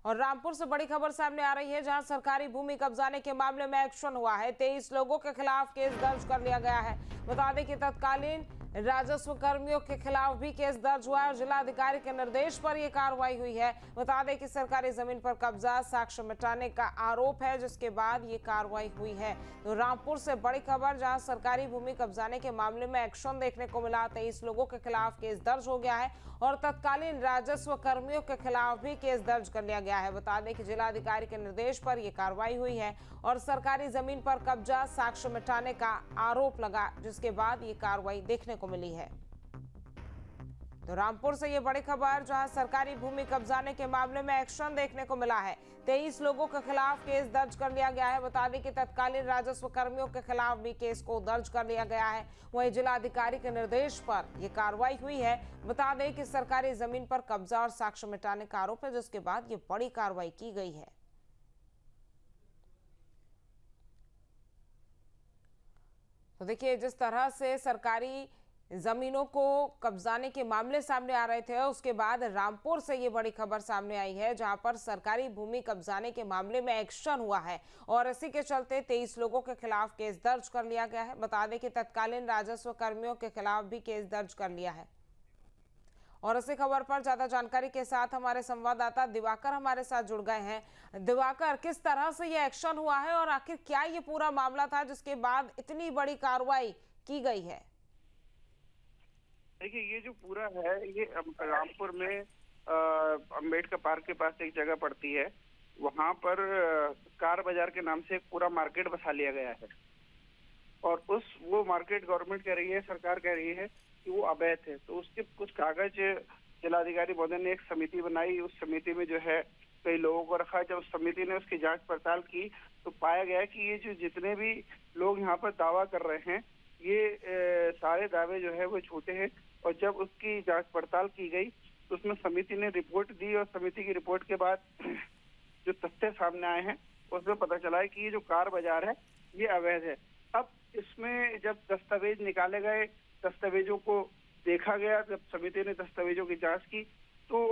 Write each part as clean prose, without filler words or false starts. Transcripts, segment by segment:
और रामपुर से बड़ी खबर सामने आ रही है, जहां सरकारी भूमि कब्जाने के मामले में एक्शन हुआ है। 23 लोगों के खिलाफ केस दर्ज कर लिया गया है। बता दें कि तत्कालीन राजस्व कर्मियों के खिलाफ भी केस दर्ज हुआ है और जिलाधिकारी के निर्देश पर यह कार्रवाई हुई है। बता दें कि सरकारी जमीन पर कब्जा, साक्ष्य मिटाने का आरोप है, जिसके बाद ये कार्रवाई हुई है। तो रामपुर से बड़ी खबर, जहां सरकारी भूमि कब्जाने के मामले में एक्शन देखने को मिला। 23 लोगों के खिलाफ केस दर्ज हो गया है और तत्कालीन राजस्व कर्मियों के खिलाफ भी केस दर्ज कर लिया गया है। बता दें कि जिलाधिकारी के निर्देश पर यह कार्रवाई हुई है और सरकारी जमीन पर कब्जा, साक्ष्य मिटाने का आरोप लगा, जिसके बाद ये कार्रवाई देखने को मिली है। तो रामपुर से ये बड़ी खबर, जहां सरकारी भूमि कब्जाने के मामले में एक्शन देखने को मिला है। 23 लोगों के खिलाफ केस दर्ज कर लिया गया है। बता दें कि तत्कालीन राजस्व कर्मियों के खिलाफ भी केस को दर्ज कर लिया गया है। वहीं जिलाधिकारी के निर्देश पर यह कार्रवाई हुई है। बता दें कि सरकारी जमीन पर कब्जा और साक्ष्य मिटाने का आरोप है, जिसके बाद ये बड़ी कार्रवाई की गई है। तो देखिए, जिस तरह से सरकारी जमीनों को कब्जाने के मामले सामने आ रहे थे, उसके बाद रामपुर से ये बड़ी खबर सामने आई है, जहां पर सरकारी भूमि कब्जाने के मामले में एक्शन हुआ है और इसी के चलते 23 लोगों के खिलाफ केस दर्ज कर लिया गया है। बता दें कि तत्कालीन राजस्व कर्मियों के खिलाफ भी केस दर्ज कर लिया है। और इसी खबर पर ज्यादा जानकारी के साथ हमारे संवाददाता दिवाकर हमारे साथ जुड़ गए हैं। दिवाकर, किस तरह से ये एक्शन हुआ है और आखिर क्या ये पूरा मामला था जिसके बाद इतनी बड़ी कार्रवाई की गई है? देखिए, ये जो पूरा है, ये रामपुर में अम्बेडकर पार्क के पास एक जगह पड़ती है। वहां पर कार बाजार के नाम से एक पूरा मार्केट बसा लिया गया है और वो मार्केट गवर्नमेंट कह रही है, सरकार कह रही है कि वो अवैध है। तो उसके कुछ कागज जिलाधिकारी महोदय ने एक समिति बनाई। उस समिति में जो है कई लोगों को रखा। जब उस समिति ने उसकी जांच पड़ताल की तो पाया गया कि ये जो जितने भी लोग यहाँ पर दावा कर रहे हैं, ये सारे दावे जो है वो झूठे हैं। और जब उसकी जांच पड़ताल की गई तो उसमें समिति ने रिपोर्ट दी और समिति की रिपोर्ट के बाद जो तथ्य सामने आए हैं उसमें पता चला है कि ये जो कार बाजार है ये अवैध है। अब इसमें जब दस्तावेज निकाले गए, दस्तावेजों को देखा गया, जब समिति ने दस्तावेजों की जांच की तो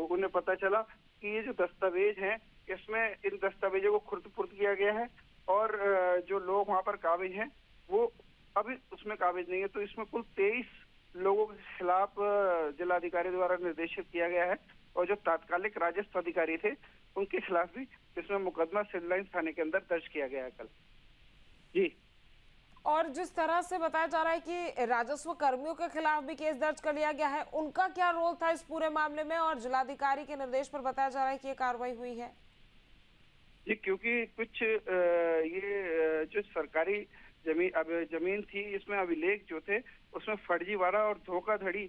उन्हें पता चला कि ये जो दस्तावेज हैं, इसमें इन दस्तावेजों को खुर्द-पुर्द किया गया है और जो लोग वहाँ पर काबिज हैं वो अभी उसमें काबिज नहीं है। तो इसमें कुल 23 लोगों के खिलाफ जिलाधिकारी द्वारा निर्देशित किया गया है और जो तात्कालिक राजस्व अधिकारी थे उनके खिलाफ भी इसमें मुकदमा सिविल लाइंस थाने के अंदर दर्ज किया गया है कल। जी। और जिस तरह से बताया जा रहा है कि राजस्व कर्मियों के खिलाफ भी केस दर्ज कर लिया गया है, उनका क्या रोल था इस पूरे मामले में? और जिलाधिकारी के निर्देश पर बताया जा रहा है कि ये कार्रवाई हुई है। जी, क्योंकि कुछ ये जो सरकारी जमीन थी, इसमें अभिलेख जो थे उसमें फर्जीवाड़ा और धोखाधड़ी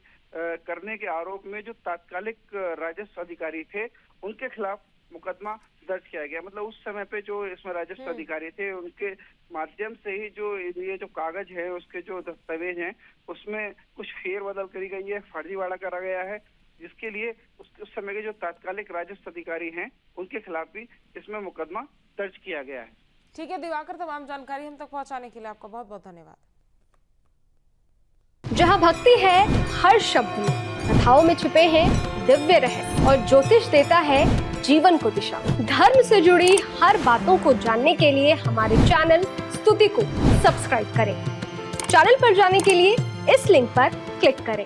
करने के आरोप में जो तात्कालिक राजस्व अधिकारी थे उनके खिलाफ मुकदमा दर्ज किया गया। मतलब उस समय पे जो इसमें राजस्व अधिकारी थे उनके माध्यम से ही जो ये जो कागज है, उसके जो दस्तावेज हैं, उसमें कुछ फेरबदल करी गई है, फर्जीवाड़ा करा गया है, जिसके लिए उस समय के जो तात्कालिक राजस्व अधिकारी हैं उनके खिलाफ भी इसमें मुकदमा दर्ज किया गया है। ठीक है दिवाकर, तमाम जानकारी हम तक पहुंचाने के लिए आपका बहुत बहुत धन्यवाद। जहां भक्ति है हर शब्द में, कथाओं में छुपे हैं दिव्य रहस्य और ज्योतिष देता है जीवन को दिशा। धर्म से जुड़ी हर बातों को जानने के लिए हमारे चैनल स्तुति को सब्सक्राइब करें। चैनल पर जाने के लिए इस लिंक पर क्लिक करें।